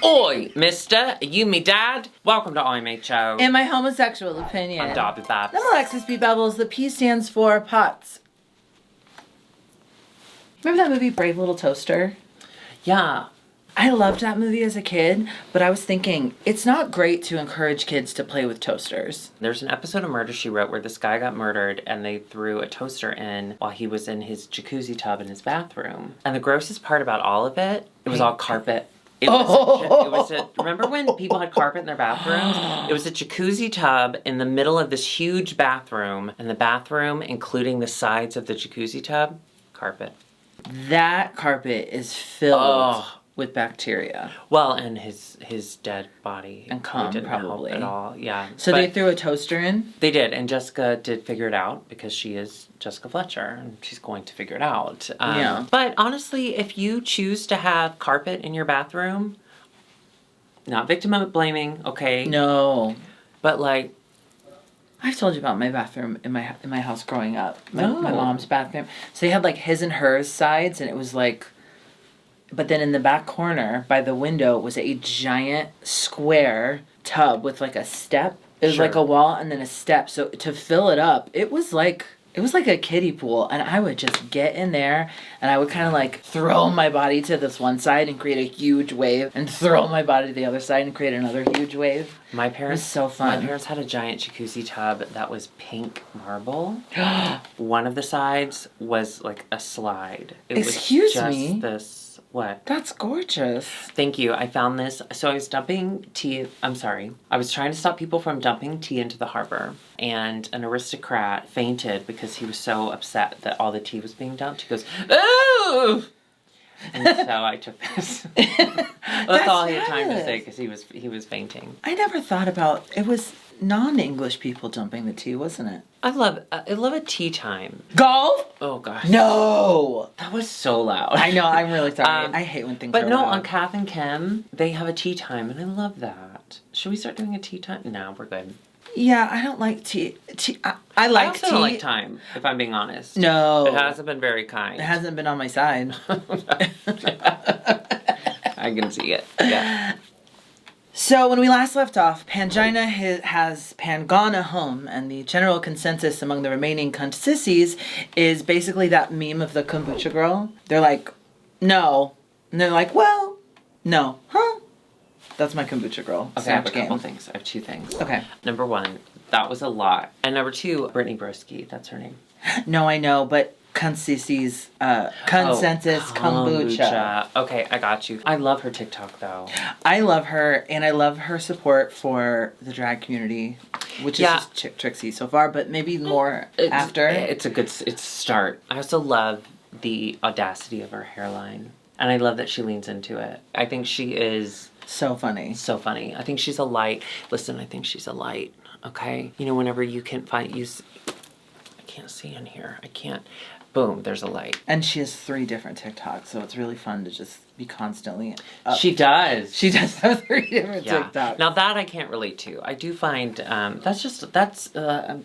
Oi, mister, are you me dad? Welcome to IMHO. In my homosexual opinion. I'm Dobby Babs. I'm Alexis B. Bevels. The P stands for Pots. Remember that movie, Brave Little Toaster? Yeah. I loved that movie as a kid, but I was thinking, it's not great to encourage kids to play with toasters. There's an episode of Murder, She Wrote where this guy got murdered and they threw a toaster in while he was in his jacuzzi tub in his bathroom. And the grossest part about all of it, it was all carpet. Remember when people had carpet in their bathrooms? It was a jacuzzi tub in the middle of this huge bathroom, and the bathroom, including the sides of the jacuzzi tub, carpet. That carpet is filled with bacteria. Well, and his dead body. And cum, didn't probably. help at all, yeah. So they threw a toaster in? They did, and Jessica did figure it out because she is Jessica Fletcher, and she's going to figure it out. Yeah. But honestly, if you choose to have carpet in your bathroom, not victim of blaming, okay? No. But like, I've told you about my bathroom in my house growing up. My mom's bathroom. So they had like his and hers sides, and it was like, but then in the back corner by the window was a giant square tub with like a step. It was like a wall and then a step. So to fill it up, it was like a kiddie pool, and I would just get in there and I would kind of like throw my body to this one side and create a huge wave, and throw my body to the other side and create another huge wave. My parents, it was so fun. My parents had a giant jacuzzi tub that was pink marble. One of the sides was like a slide. Excuse was just me? This. What? That's gorgeous. Thank you. I found this. So I was dumping tea. I'm sorry. I was trying to stop people from dumping tea into the harbor. And an aristocrat fainted because he was so upset that all the tea was being dumped. He goes, "Ooh!" And so I took this. That's all he had time to say because he was fainting. I never thought about it. Was non-English people dumping the tea, wasn't it? I love a tea time. Golf? Oh gosh. No. That was so loud. I know. I'm really sorry. I hate when things. But are no, loud. on Kath and Kim, they have a tea time, and I love that. Should we start doing a tea time? No, we're good. Yeah, I don't like tea. I like I also tea. don't like time, if I'm being honest. No. It hasn't been very kind. It hasn't been on my side. I can see it. Yeah. So when we last left off, Pangina has Pangana home, and the general consensus among the remaining cunt sissies is basically that meme of the kombucha girl. They're like, no. And they're like, well, no. Huh? That's my kombucha girl. Okay, I have a couple things. I have two things. Okay. Number one, that was a lot. And number two, Brittany Broski. That's her name. No, I know, but consensus kombucha. Okay, I got you. I love her TikTok though. I love her, and I love her support for the drag community, which is just Trixie so far, but maybe more after. It's a start. I also love the audacity of her hairline, and I love that she leans into it. I think she is so funny. So funny. I think she's a light. Listen, I think she's a light. Okay, you know, whenever you can I can't see in here. I can't. Boom, there's a light. And she has 3 different TikToks, so it's really fun to just be constantly up. She does. She does have 3 different TikToks. Now that I can't relate to. I do find that's a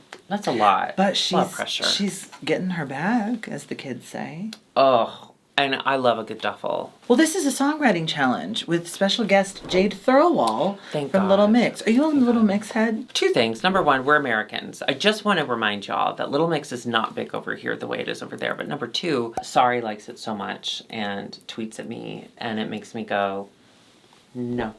lot. But a lot of pressure. She's getting her bag, as the kids say. Oh, and I love a good duffel. Well, this is a songwriting challenge with special guest Jade Thirlwall from God. Little Mix. Are you a Little Mix head? 2 things. Number 1, we're Americans. I just want to remind y'all that Little Mix is not big over here the way it is over there. But number 2, Sorry likes it so much and tweets at me, and it makes me go, no.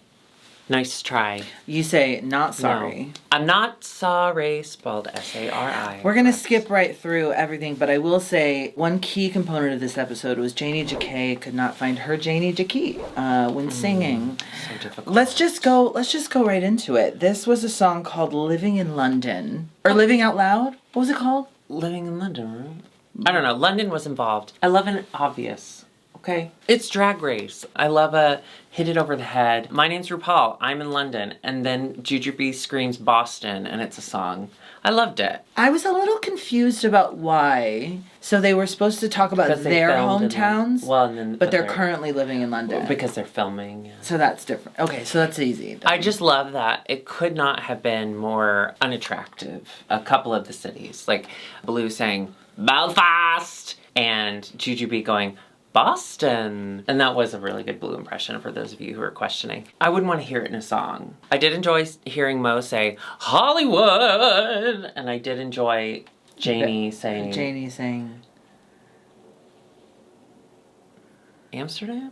Nice try. You say, not sorry. No. I'm not sorry, spelled S-A-R-I. We're going to skip right through everything, but I will say one key component of this episode was Janie Jacquet could not find her Janie Jacquet when singing. So difficult. Let's just go right into it. This was a song called Living in London. Or Living Out Loud? What was it called? Living in London, right? I don't know. London was involved. I love an obvious. Okay. It's Drag Race. I love a hit it over the head. My name's RuPaul. I'm in London. And then Jujubee screams Boston, and it's a song. I loved it. I was a little confused about why. So they were supposed to talk about their hometowns, but they're currently living in London. Because they're filming. Yeah. So that's different. Okay, so that's easy. I just love that. It could not have been more unattractive. A couple of the cities. Like Blue saying, Belfast! And Jujubee going, Boston. And that was a really good Blue impression for those of you who are questioning. I wouldn't want to hear it in a song. I did enjoy hearing Mo say, Hollywood! And I did enjoy Janie saying... Amsterdam?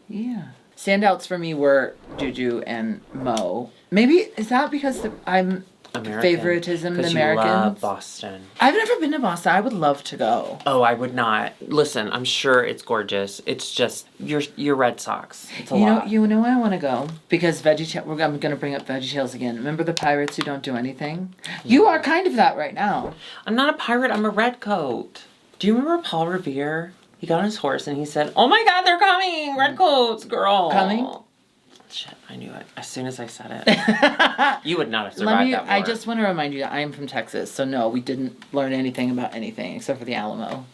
Yeah. Standouts for me were Juju and Mo. Maybe, is that because I'm... American. Favoritism, the Americans. You love Boston. I've never been to Boston. I would love to go. Oh, I would not. Listen, I'm sure it's gorgeous. It's just your Red Sox. It's a lot. You know where I want to go? Because I'm going to bring up VeggieTales again. Remember the pirates who don't do anything? Yeah. You are kind of that right now. I'm not a pirate. I'm a redcoat. Do you remember Paul Revere? He got on his horse and he said, "Oh my God, they're coming! Redcoats, girl." Coming? Shit, I knew it. As soon as I said it. You would not have survived that war. I just want to remind you that I am from Texas, so no, we didn't learn anything about anything except for the Alamo.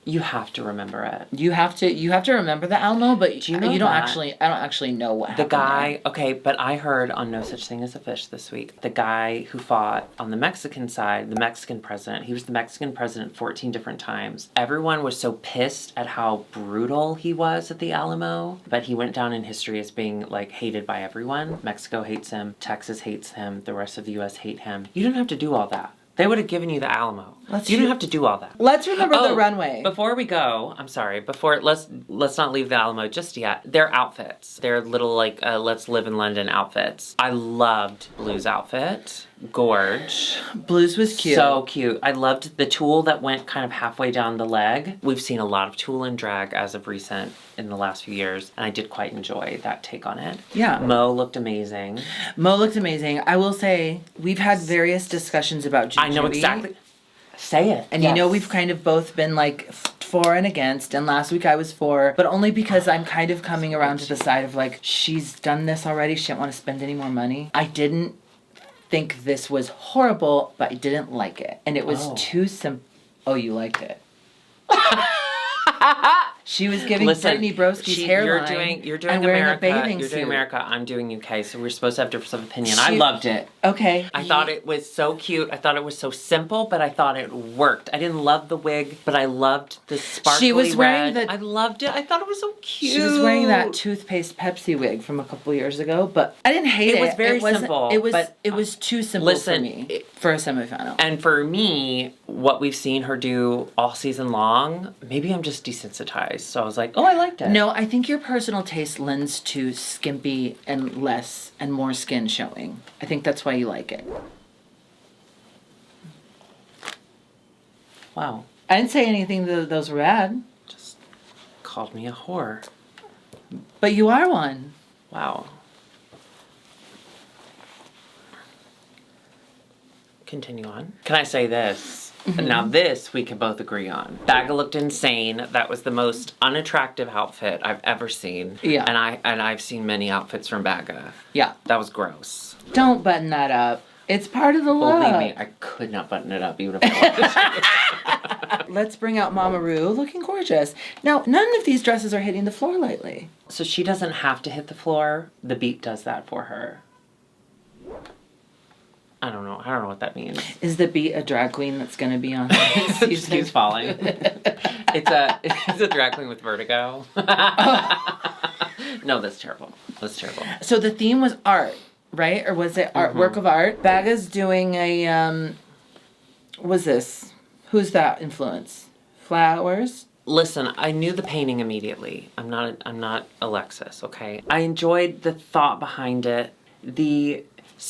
You have to remember it. You have to remember the Alamo, but do you know I don't actually know what happened. The guy, okay, but I heard on No Such Thing as a Fish this week, the guy who fought on the Mexican side, the Mexican president, he was the Mexican president 14 different times. Everyone was so pissed at how brutal he was at the Alamo, but he went down in history as being like hated by everyone. Mexico hates him, Texas hates him, the rest of the US hate him. You don't have to do all that. They would have given you the Alamo. You don't have to do all that. Let's remember the runway. Before we go, I'm sorry, let's not leave the Alamo just yet. Their outfits. Their little Let's Live in London outfits. I loved Blue's outfit. Gorge. Blue's was cute. So cute. I loved the tulle that went kind of halfway down the leg. We've seen a lot of tulle and drag as of recent in the last few years, and I did quite enjoy that take on it. Yeah. Mo looked amazing. I will say, we've had various discussions about Juju. I know exactly. Say it. And yes. We've kind of both been like for and against, and last week I was for, but only because I'm kind of coming around to the side of like, she's done this already, she didn't want to spend any more money. I didn't think this was horrible, but I didn't like it. And it was too simple. Oh, you liked it. She was giving Brittany Broski's hairline. You're doing America. You're doing America. I'm doing UK. So we're supposed to have difference of opinion. I loved it. Okay. I thought it was so cute. I thought it was so simple, but I thought it worked. I didn't love the wig, but I loved the sparkly She was wearing red. I loved it. I thought it was so cute. She was wearing that toothpaste Pepsi wig from a couple years ago, but I didn't hate it. It was very simple. It was too simple for me for a semifinal. And for me, what we've seen her do all season long, maybe I'm just desensitized. So I was like, oh, I liked it. No, I think your personal taste lends to skimpy and less and more skin showing. I think that's why you like it. Wow. I didn't say anything that those were bad. Just called me a whore. But you are one. Wow. Continue on. Can I say this? Mm-hmm. Now this we can both agree on. Baga looked insane. That was the most unattractive outfit I've ever seen. Yeah. And I've seen many outfits from Baga. Yeah. That was gross. Don't button that up. It's part of the look. Believe me, I could not button it up even if I wanted to. Let's bring out Mama Ru looking gorgeous. Now, none of these dresses are hitting the floor lately. So she doesn't have to hit the floor. The beat does that for her. I don't know what that means. Is the beat a drag queen that's going to be on this season? She's falling. It's a drag queen with vertigo. No, that's terrible. That's terrible. So the theme was art, right? Or was it art, work of art? Baga's doing a, what's this? Who's that influence? Flowers? Listen, I knew the painting immediately. I'm not Alexis, okay? I enjoyed the thought behind it.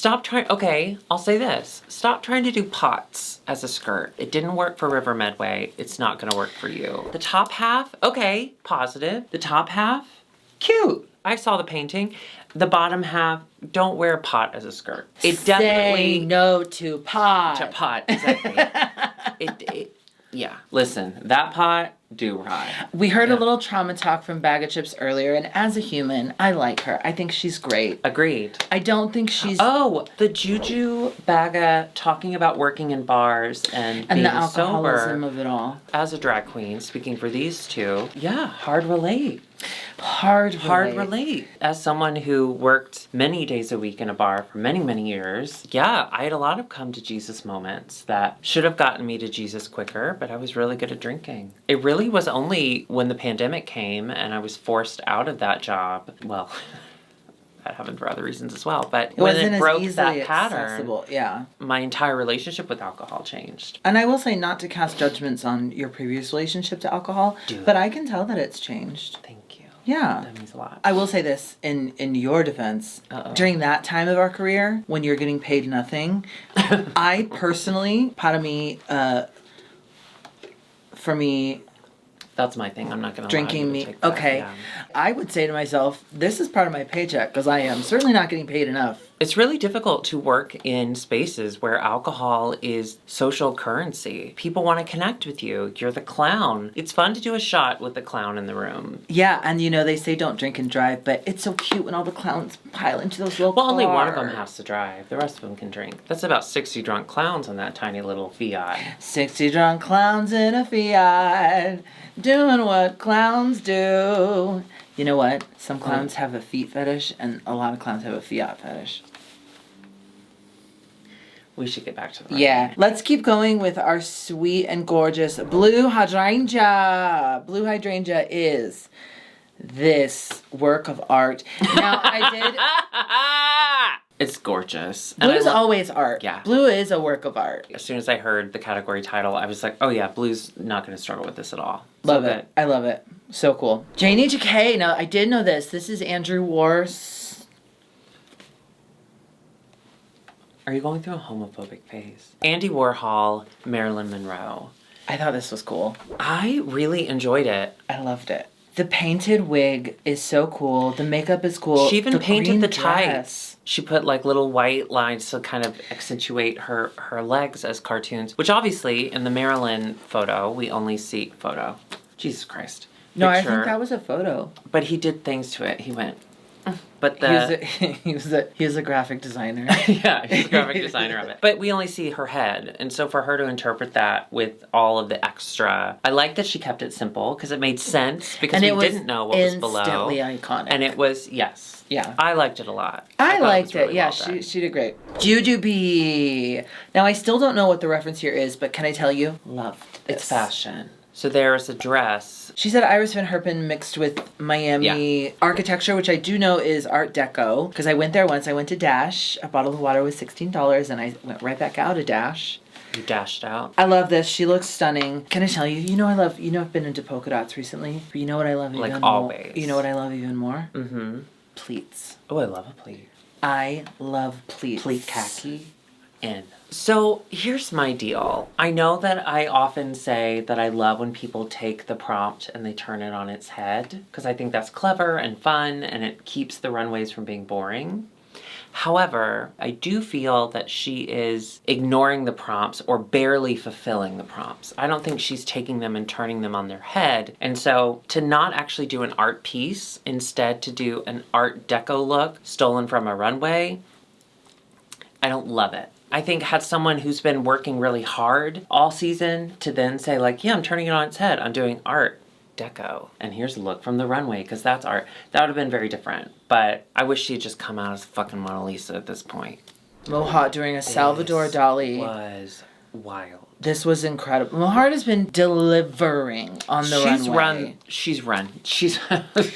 I'll say this. Stop trying to do pots as a skirt. It didn't work for River Medway. It's not going to work for you. The top half, okay, positive. The top half, cute. I saw the painting. The bottom half, don't wear a pot as a skirt. It definitely... Say no to pot. To pot, exactly. Yeah. Listen, that pot, do right. We heard a little trauma talk from Bag of Chips earlier, and as a human, I like her. I think she's great. Agreed. I don't think she's... Oh, the Juju Baga talking about working in bars and being the alcoholism sober of it all. As a drag queen, speaking for these two, yeah, hard relate. Hard relate. As someone who worked many days a week in a bar for many, many years, yeah, I had a lot of come to Jesus moments that should have gotten me to Jesus quicker, but I was really good at drinking. It really was only when the pandemic came and I was forced out of that job, well, that happened for other reasons as well, but when it broke that pattern, my entire relationship with alcohol changed. And I will say, not to cast judgments on your previous relationship to alcohol, but I can tell that it's changed. Thank you. Yeah. That means a lot. I will say this in your defense. During that time of our career, when you're getting paid nothing, I personally, part of me, for me, that's my thing. I'm not going to drinking me. Okay. Yeah. I would say to myself, this is part of my paycheck because I am certainly not getting paid enough. It's really difficult to work in spaces where alcohol is social currency. People want to connect with you. You're the clown. It's fun to do a shot with the clown in the room. Yeah, and you know, they say don't drink and drive, but it's so cute when all the clowns pile into those little cars. Only one of them has to drive. The rest of them can drink. That's about 60 drunk clowns on that tiny little Fiat. 60 drunk clowns in a Fiat, doing what clowns do. You know what? Some clowns have a feet fetish, and a lot of clowns have a Fiat fetish. We should get back to that. Yeah. Let's keep going with our sweet and gorgeous blue hydrangea. Blue hydrangea is this work of art. Now, I did... It's gorgeous. Blue is always art. Yeah. Blue is a work of art. As soon as I heard the category title, I was like, oh yeah, Blue's not going to struggle with this at all. Love it. I love it. So cool. Janie J.K. Now, I did know this. This is Andrew War's... Are you going through a homophobic phase? Andy Warhol, Marilyn Monroe. I thought this was cool. I really enjoyed it. I loved it. The painted wig is so cool. The makeup is cool. She even painted the tights. She put like little white lines to kind of accentuate her legs as cartoons, which obviously in the Marilyn photo, we only see photo. Jesus Christ. No, I think that was a photo. But he did things to it. He went... But he was a graphic designer. Yeah, he's a graphic designer of it. But we only see her head. And so for her to interpret that with all of the extra, I like that she kept it simple because it made sense because we didn't know what was below. Instantly iconic. And it was, yes. Yeah. I liked it a lot. I liked it. Really yeah, she did great. Jujubee. Now, I still don't know what the reference here is, but can I tell you? Loved this. It's fashion. So there's a dress. She said Iris Van Herpen mixed with Miami architecture, which I do know is Art Deco. Because I went there once. I went to Dash. A bottle of water was $16, and I went right back out of Dash. You dashed out. I love this. She looks stunning. Can I tell you? I've been into polka dots recently. But you know what I love even more? Like always. You know what I love even more? Mm-hmm. Pleats. Oh, I love a pleat. I love pleats. Pleat khaki. In. So here's my deal. I know that I often say that I love when people take the prompt and they turn it on its head because I think that's clever and fun and it keeps the runways from being boring. However, I do feel that she is ignoring the prompts or barely fulfilling the prompts. I don't think she's taking them and turning them on their head. And so to not actually do an art piece, instead to do an Art Deco look stolen from a runway, I don't love it. I think had someone who's been working really hard all season to then say like, yeah, I'm turning it on its head. I'm doing Art Deco. And here's a look from the runway because that's art. That would have been very different. But I wish she'd just come out as fucking Mona Lisa at this point. Mohawk doing a Salvador Dali. Was wild. This was incredible. Mohart has been delivering on the runway. She's run.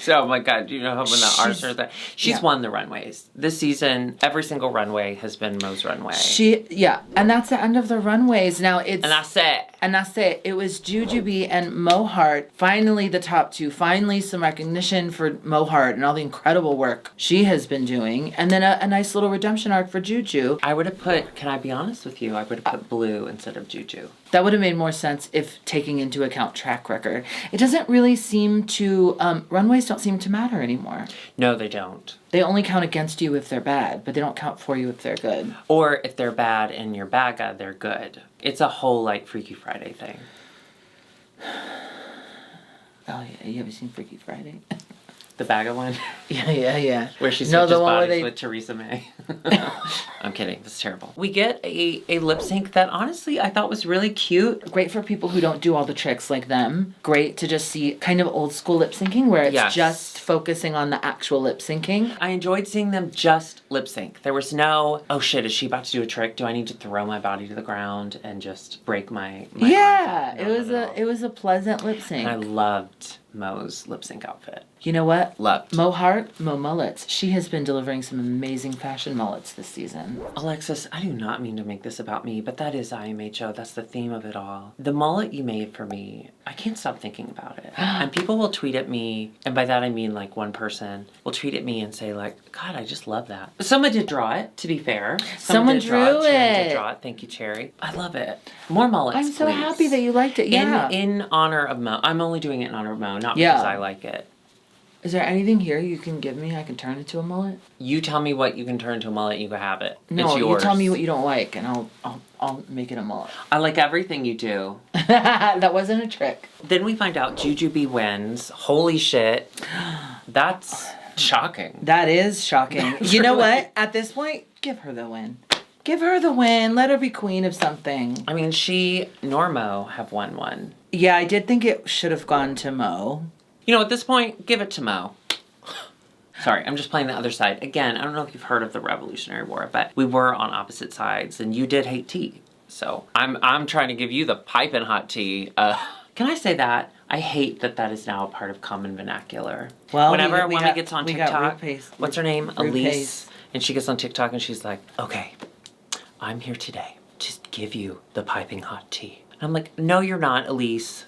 Oh my God, you know how when the R's are there. She's won the runways. This season, every single runway has been Mo's runway. And that's the end of the runways. Now it's... And that's it. It was Jujubee and Mohart. Finally the top two. Finally some recognition for Mohart and all the incredible work she has been doing. And then a nice little redemption arc for Juju. I would have put, can I be honest with you? I would have put blue instead of Juju. That would have made more sense if taking into account track record. It doesn't really seem to... runways don't seem to matter anymore. No, they don't. They only count against you if they're bad, but they don't count for you if they're good. Or if they're bad and you're bad guy, they're good. It's a whole, like, Freaky Friday thing. Oh, yeah. You ever seen Freaky Friday? The Baga one? Yeah. Where she No, switches the one where bodies they- with Theresa May. I'm kidding. That's terrible. We get a lip sync that honestly I thought was really cute. Great for people who don't do all the tricks like them. Great to just see kind of old school lip syncing where it's Yes. just focusing on the actual lip syncing. I enjoyed seeing them just lip sync. There was no, oh shit, is she about to do a trick? Do I need to throw my body to the ground and just break my Yeah, arms? No, it was a pleasant lip sync. And I loved Mo's lip sync outfit. You know what? Loved. Mo Hart, Mo Mullets. She has been delivering some amazing fashion mullets this season. Alexis, I do not mean to make this about me, but that is IMHO. That's the theme of it all. The mullet you made for me, I can't stop thinking about it. And people will tweet at me, and by that I mean like one person will tweet at me and say like, God, I just love that. Someone did draw it, to be fair. Someone did draw drew Cherry it. did draw it. Thank you, Cherry. I love it. More mullets, I'm so please. happy that you liked it. Yeah. In honor of Mo. I'm only doing it in honor of Mo, not Yeah. because I like it. Is there anything here you can give me I can turn into a mullet? You tell me what you can turn into a mullet, you can have it. No, it's yours. you tell me what you don't like and I'll make it a mullet. I like everything you do. That wasn't a trick. Then we find out Jujubee wins. Holy shit. That's shocking. That is shocking. You know what? At this point, give her the win. Give her the win. Let her be queen of something. I mean, she nor Mo have won one. Yeah, I did think it should have gone to Mo. You know, at this point, give it to Mo. Sorry, I'm just playing the other side. Again, I don't know if you've heard of the Revolutionary War, but we were on opposite sides, and you did hate tea. So I'm trying to give you the piping hot tea. Can I say that? I hate that is now a part of common vernacular. Well, Whenever a we woman got- gets on we got TikTok, Ruth Pace. what's her name? Ruth Elise. Pace. And she gets on TikTok and she's like, okay, I'm here today to give you the piping hot tea. And I'm like, no, you're not, Elise.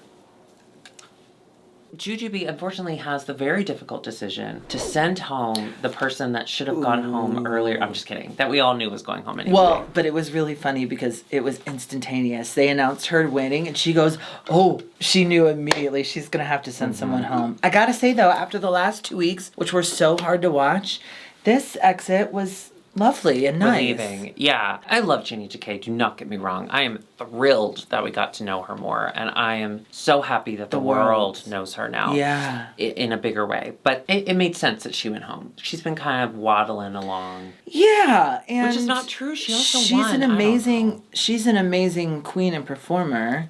Jujubee unfortunately has the very difficult decision to send home the person that should have gone home earlier. I'm just kidding. That we all knew was going home anyway. Well, but it was really funny because it was instantaneous. They announced her winning and she goes, oh, she knew immediately she's going to have to send someone home. I got to say though, after the last 2 weeks, which were so hard to watch, this exit was lovely and nice. Relieving. Yeah. I love Jenny Decay, do not get me wrong. I am thrilled that we got to know her more, and I am so happy that the world knows her now. Yeah. In a bigger way. But it made sense that she went home. She's been kind of waddling along. Yeah, and Which is not true. She also won. She's an amazing queen and performer.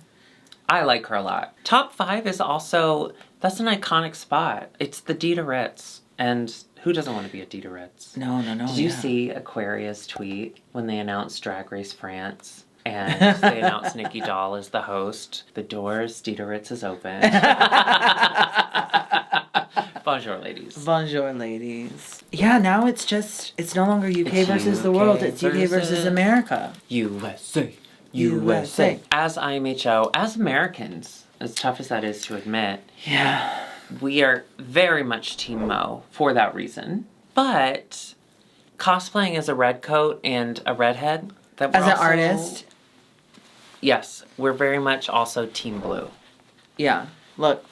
I like her a lot. Top 5 is also, that's an iconic spot. It's the Dita Ritz. And who doesn't want to be a Dita Ritz? No. Did you see Aquaria's tweet when they announced Drag Race France? And they announced Nikki Doll as the host. The doors, Dita Ritz is open. Bonjour, ladies. Bonjour, ladies. Yeah, now it's no longer UK versus the world. It's UK versus America. USA. USA. As IMHO, as Americans, as tough as that is to admit, Yeah. we are very much Team Mo for that reason. But cosplaying as a red coat and a redhead, that we're As an also- artist. Yes, we're very much also Team Blue. Yeah. Look.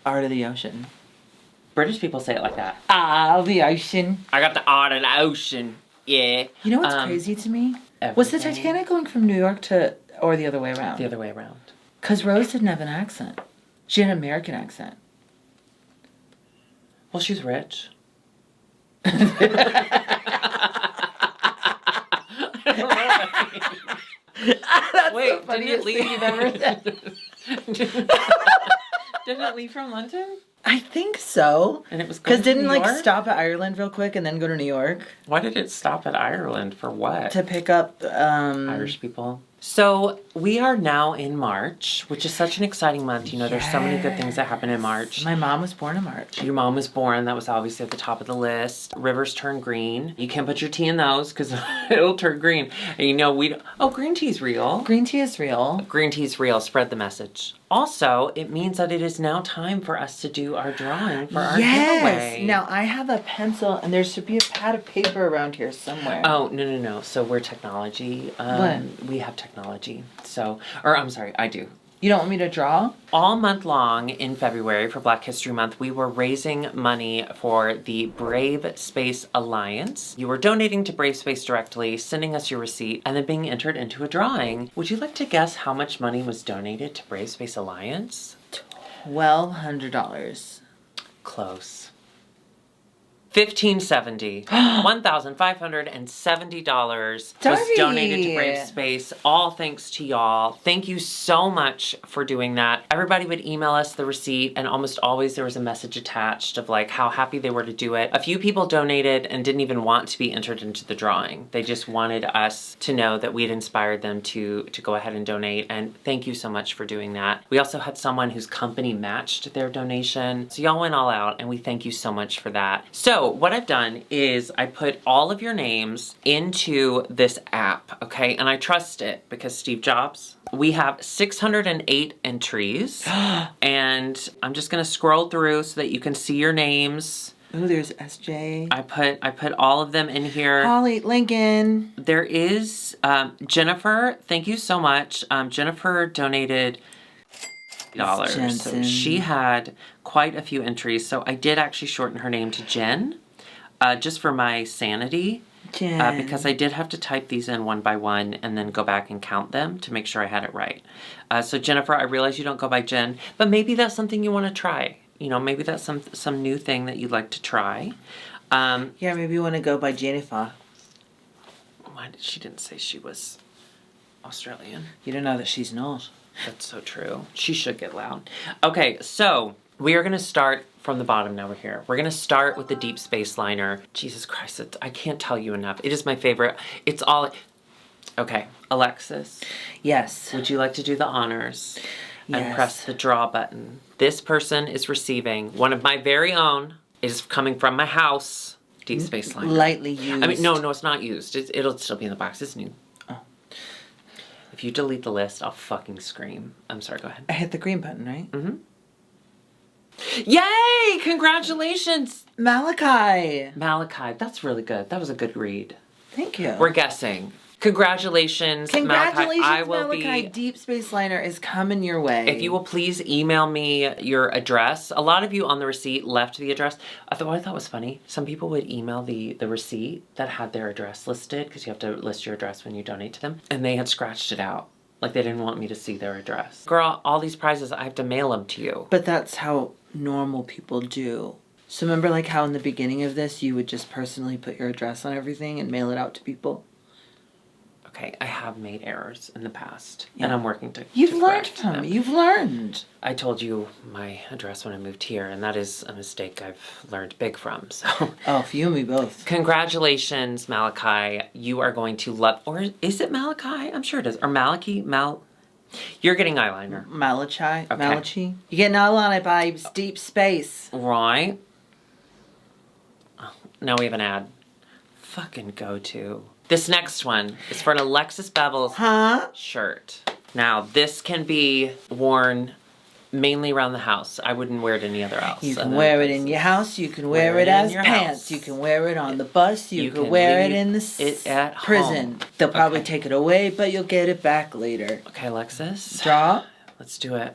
Art of the ocean. British people say it like that. Ah, the ocean. I got the art of the ocean. Yeah. You know what's crazy to me? Everything. Was the Titanic going from New York to, or the other way around? The other way around. Because Rose didn't have an accent. She had an American accent. Well, she's rich. That's Wait, the funniest thing you've ever said. Didn't it leave from London? I think so. And it was Because going to didn't New like York? stop at Ireland real quick and then go to New York Why did it stop at Ireland? For what? to pick up Irish people. So we are now in March, which is such an exciting month. You know, there's so many good things that happen in March. My mom was born in March. Your mom was born. That was obviously at the top of the list. Rivers turn green. You can't put your tea in those because it'll turn green. And you know, green tea's real. Green tea is real. Green tea's real. Spread the message. Also, it means that it is now time for us to do our drawing for our giveaway. Now I have a pencil and there should be a pad of paper around here somewhere. Oh, no. So we're technology. What? We have technology. So, or I'm sorry, I do. You don't want me to draw? All month long in February for Black History Month, we were raising money for the Brave Space Alliance. You were donating to Brave Space directly, sending us your receipt, and then being entered into a drawing. Would you like to guess how much money was donated to Brave Space Alliance? $1,200. Close. $1,570. $1,570 was donated to Brave Space. All thanks to y'all. Thank you so much for doing that. Everybody would email us the receipt, and almost always there was a message attached of like how happy they were to do it. A few people donated and didn't even want to be entered into the drawing. They just wanted us to know that we'd inspired them to go ahead and donate, and thank you so much for doing that. We also had someone whose company matched their donation. So y'all went all out, and we thank you so much for that. So what I've done is I put all of your names into this app, okay? And I trust it because Steve Jobs. We have 608 entries, and I'm just gonna scroll through so that you can see your names. Oh, there's SJ. I put all of them in here. Holly, Lincoln. There is Jennifer. Thank you so much. Jennifer donated $. So she had quite a few entries. So I did actually shorten her name to Jen, just for my sanity. Jen. Because I did have to type these in one by one and then go back and count them to make sure I had it right. So Jennifer, I realize you don't go by Jen, but maybe that's something you want to try. You know, maybe that's some new thing that you'd like to try. Yeah, maybe you want to go by Jennifer. She didn't say she was Australian. You don't know that she's not. That's so true. She should get loud. Okay, so we are going to start from the bottom now. We're here. We're going to start with the Deep Space Liner. Jesus Christ, I can't tell you enough. It is my favorite. It's all... Okay, Alexis. Yes. Would you like to do the honors? Yes. And press the draw button. This person is receiving one of my very own. It is coming from my house. Deep Space Liner. Lightly used. I mean, no, it's not used. It'll still be in the box. It's new. Oh. If you delete the list, I'll fucking scream. I'm sorry, go ahead. I hit the green button, right? Mm-hmm. Yay! Congratulations! Malachi. That's really good. That was a good read. Thank you. We're guessing. Congratulations, Congratulations, Malachi. I will Malachi. Deep Space Liner is coming your way. If you will please email me your address. A lot of you on the receipt left the address. What I thought was funny, some people would email the receipt that had their address listed, because you have to list your address when you donate to them, and they had scratched it out. Like they didn't want me to see their address. Girl, all these prizes, I have to mail them to you. But that's how normal people do. So remember like how in the beginning of this, you would just personally put your address on everything and mail it out to people? Okay, I have made errors in the past, Yeah. and I'm working to You've learned correct them. them. You've learned. I told you my address when I moved here, and that is a mistake I've learned big from, so. Oh, you and me both. Congratulations, Malachi. You are going to love, or is it Malachi? I'm sure it is. Or Malachi? You're getting eyeliner. Malachi? Okay. Malachi? You're getting eyeliner, babes. Deep Space. Right. Oh, now we have an ad. Fucking go to. This next one is for an Alexis Bevels shirt. Now, this can be worn mainly around the house. I wouldn't wear it any other else. You can wear it in your house. You can wear it as pants. You can wear it on the bus. You can wear it in the prison. They'll probably take it away, but you'll get it back later. Okay, Alexis. Draw. Let's do it.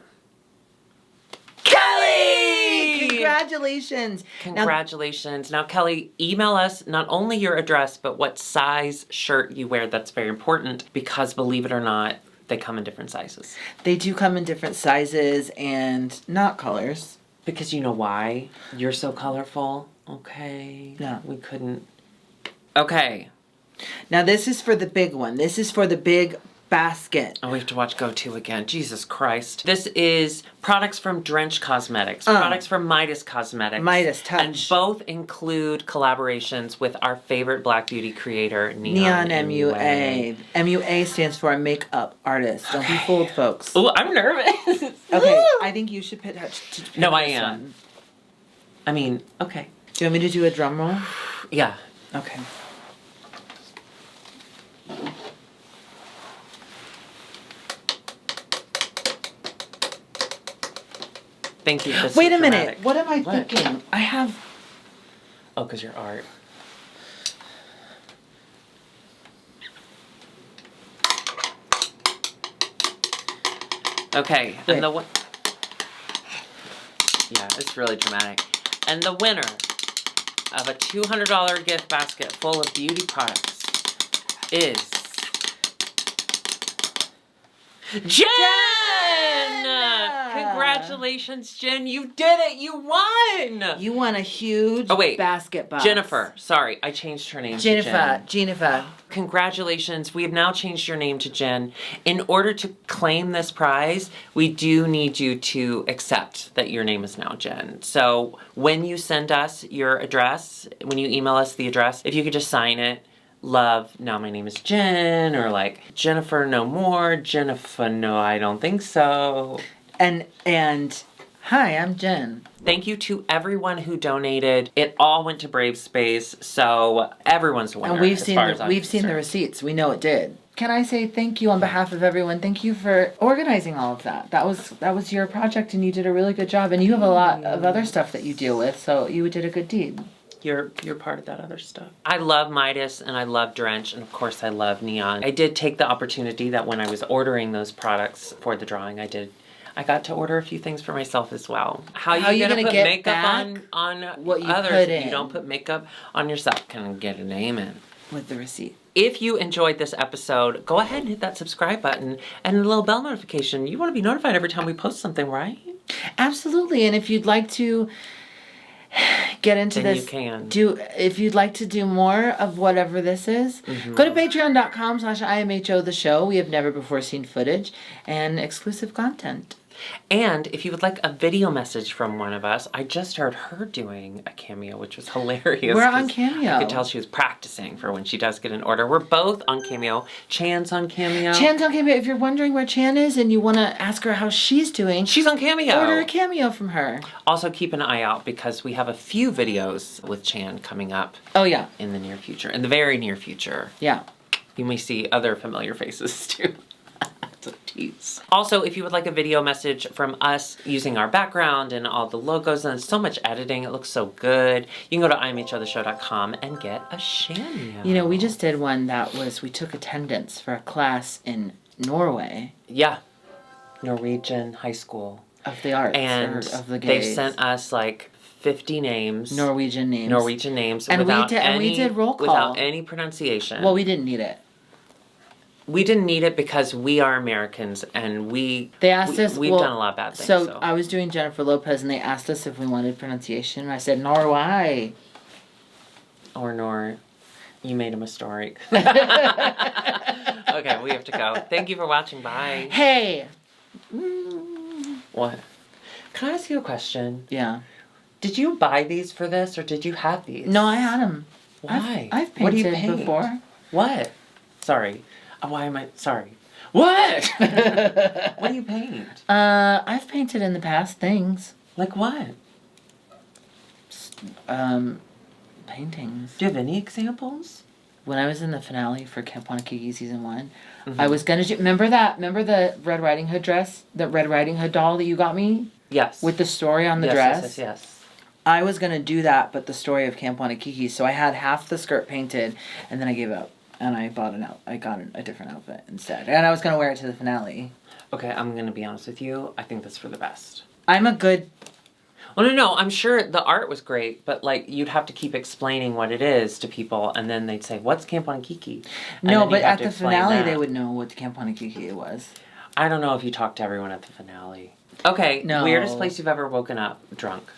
Kelly! Congratulations. Congratulations. Now, Kelly, email us not only your address, but what size shirt you wear. That's very important because, believe it or not, they come in different sizes. They do come in different sizes and not colors. Because you know why? You're so colorful. Okay. Yeah. We couldn't. Okay. Now, this is for the big one. This is for the big basket. Oh, we have to watch Go To again. Jesus Christ. This is products from Drench Cosmetics, products from Midas Cosmetics. Midas Touch. And both include collaborations with our favorite Black beauty creator, Neon MUA. MUA stands for makeup artist. Don't be fooled, folks. Oh, I'm nervous. Okay, I think you should pick No, I this am. one. I mean, okay. Do you want me to do a drum roll? Yeah. Okay. Thank you. This Wait is a minute. dramatic. What am I thinking? I have... Oh, because your art. Okay, and the yeah, it's really dramatic. And the winner of a $200 gift basket full of beauty products is Jen! Congratulations, Jen. You did it. You won. You won a huge basket box. Jennifer. Sorry, I changed her name to Jen. Jennifer. Congratulations. We have now changed your name to Jen. In order to claim this prize, we do need you to accept that your name is now Jen. So when you send us your address, when you email us the address, if you could just sign it, love, now my name is Jen, or like, Jennifer no more, Jennifer no, I don't think so. And hi, I'm Jen. Thank you to everyone who donated. It all went to Brave Space, so everyone's a winner. And we've seen the receipts. We know it did. Can I say thank you on behalf of everyone? Thank you for organizing all of that. That was your project, and you did a really good job. And you have a lot of other stuff that you deal with, so you did a good deed. You're part of that other stuff. I love Midas, and I love Drench, and of course I love Neon. I did take the opportunity that when I was ordering those products for the drawing, I got to order a few things for myself as well. How you gonna put makeup on what you others put if in? you don't put makeup on yourself? Can I get a name in? With the receipt. If you enjoyed this episode, go ahead and hit that subscribe button and a little bell notification. You want to be notified every time we post something, right? Absolutely. And if you'd like to get into then this, you can. If you'd like to do more of whatever this is, go to patreon.com/IMHOtheSHOw. We have never before seen footage and exclusive content. And if you would like a video message from one of us, I just heard her doing a Cameo, which was hilarious. We're on Cameo. I could tell she was practicing for when she does get an order. We're both on Cameo. Chan's on Cameo. Chan's on Cameo. If you're wondering where Chan is and you want to ask her how she's doing, she's on Cameo. Order a Cameo from her. Also, keep an eye out because we have a few videos with Chan coming up. Oh, yeah. In the near future. In the very near future. Yeah. You may see other familiar faces, too. Also, if you would like a video message from us using our background and all the logos, and so much editing, it looks so good, you can go to IMHOtheSHOW.com and get a Cameo. You know, we just did one that was, we took attendance for a class in Norway. Yeah. Norwegian high school. Of the arts, and of the gays. They sent us like 50 names. Norwegian names. And we did roll call. Without any pronunciation. Well, we didn't need it. We didn't need it because we are Americans and we've done a lot of bad things. So I was doing Jennifer Lopez and they asked us if we wanted pronunciation. And I said, Norway. Or you made a mistake. Okay, we have to go. Thank you for watching. Bye. Hey. What? Can I ask you a question? Yeah. Did you buy these for this or did you have these? No, I had them. Why? I've painted what do you paint? before. What? Sorry. Why am I... Sorry. What? What do you paint? I've painted in the past things. Like what? Paintings. Do you have any examples? When I was in the finale for Camp Wanakiki Season 1, I was gonna do... Remember the Red Riding Hood dress? The Red Riding Hood doll that you got me? Yes. With the story on the dress? Yes. I was gonna do that, but the story of Camp Wanakiki, so I had half the skirt painted, and then I gave up. And I got a different outfit instead. And I was going to wear it to the finale. Okay, I'm going to be honest with you. I think that's for the best. I'm a good... Well, no. I'm sure the art was great, but, like, you'd have to keep explaining what it is to people, and then they'd say, what's Camp Wanakiki? No, but at the finale, they would know what Camp Wanakiki was. I don't know if you talked to everyone at the finale. Okay, no. Weirdest place you've ever woken up drunk?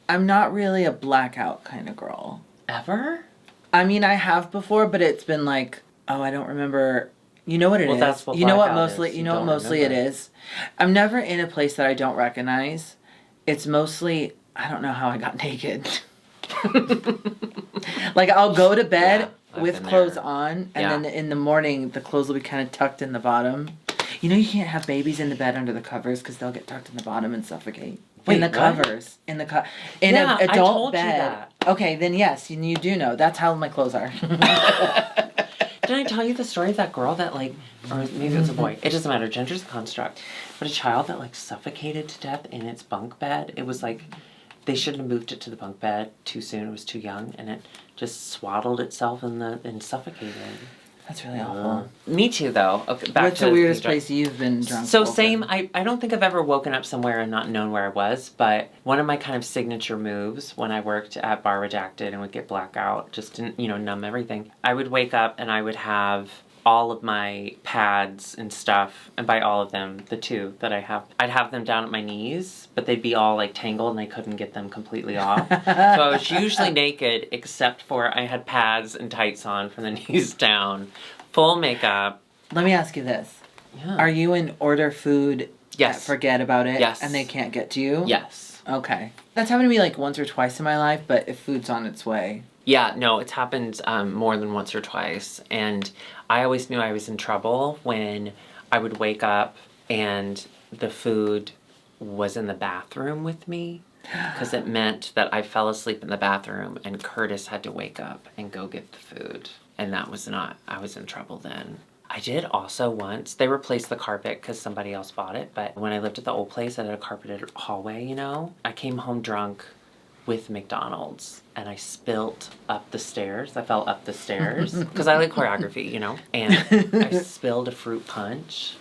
I'm not really a blackout kind of girl. Ever? I mean, I have before, but it's been like, oh, I don't remember. You know what it is. That's what you know what blackout mostly. is. You know what mostly it is. I'm never in a place that I don't recognize. It's mostly I don't know how I got naked. Like I'll go to bed with clothes on, and then in the morning the clothes will be kind of tucked in the bottom. You know you can't have babies in the bed under the covers because they'll get tucked in the bottom and suffocate. Wait, in the what? Covers. In an adult I told bed. You that. Okay, then yes, you do know. That's how my clothes are. Didn't I tell you the story of that girl that, like, or maybe it was a boy. It doesn't matter. Gender's a construct. But a child that, like, suffocated to death in its bunk bed. It was like, they shouldn't have moved it to the bunk bed too soon. It was too young. And it just swaddled itself and suffocated. That's really awful. Me too, though. Okay, What's the weirdest place you've been drunk? So same, I don't think I've ever woken up somewhere and not known where I was, but one of my kind of signature moves when I worked at Bar Redacted and would get blackout, just to, numb everything, I would wake up and I would have all of my pads and stuff, and by all of them, the 2 that I have, I'd have them down at my knees, but they'd be all like tangled and I couldn't get them completely off. So I was usually naked, except for I had pads and tights on from the knees down, full makeup. Let me ask you this. Yeah. Are you in order food? Yes. Forget about it? Yes. And they can't get to you? Yes. Okay. That's happened to me like once or twice in my life, but if food's on its way. Yeah, no, it's happened more than once or twice. And I always knew I was in trouble when I would wake up and the food was in the bathroom with me. Because it meant that I fell asleep in the bathroom and Curtis had to wake up and go get the food. And that was not, I was in trouble then. I did also once, they replaced the carpet because somebody else bought it, but when I lived at the old place, I had a carpeted hallway, you know? I came home drunk with McDonald's and I spilt up the stairs. I fell up the stairs because I like choreography, you know? And I spilled a fruit punch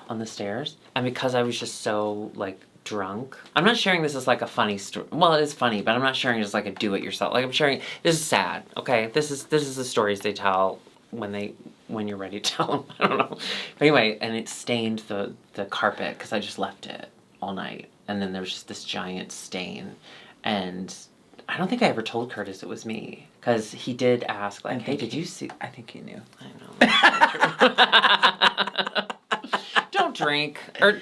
on the stairs. And because I was just so, like, drunk. I'm not sharing this as like a funny story. Well, it is funny, but I'm not sharing it as like a do-it-yourself. Like I'm sharing, this is sad, okay? This is the stories they tell when you're ready to tell them. I don't know. But anyway, and it stained the carpet because I just left it all night. And then there was just this giant stain. And I don't think I ever told Curtis it was me. Because he did ask, like, hey, did you see? I think he knew. I know. Don't drink. Or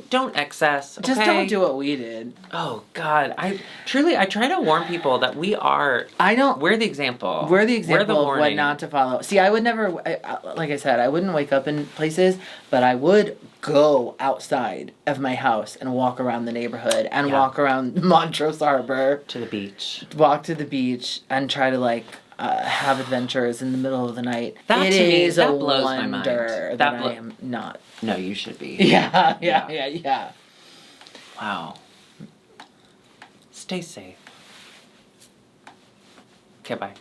don't excess. Okay? Just don't do what we did. Oh, God. I try to warn people that we're the example. We're the example the of warning. what not to follow. See, I would never, like I said, I wouldn't wake up in places, but I would go outside of my house and walk around the neighborhood and walk around Montrose Harbor. To the beach. Walk to the beach and try to, like, have adventures in the middle of the night. That That blows my mind. that I am not. No, you should be. Yeah. Wow. Stay safe. Okay, bye.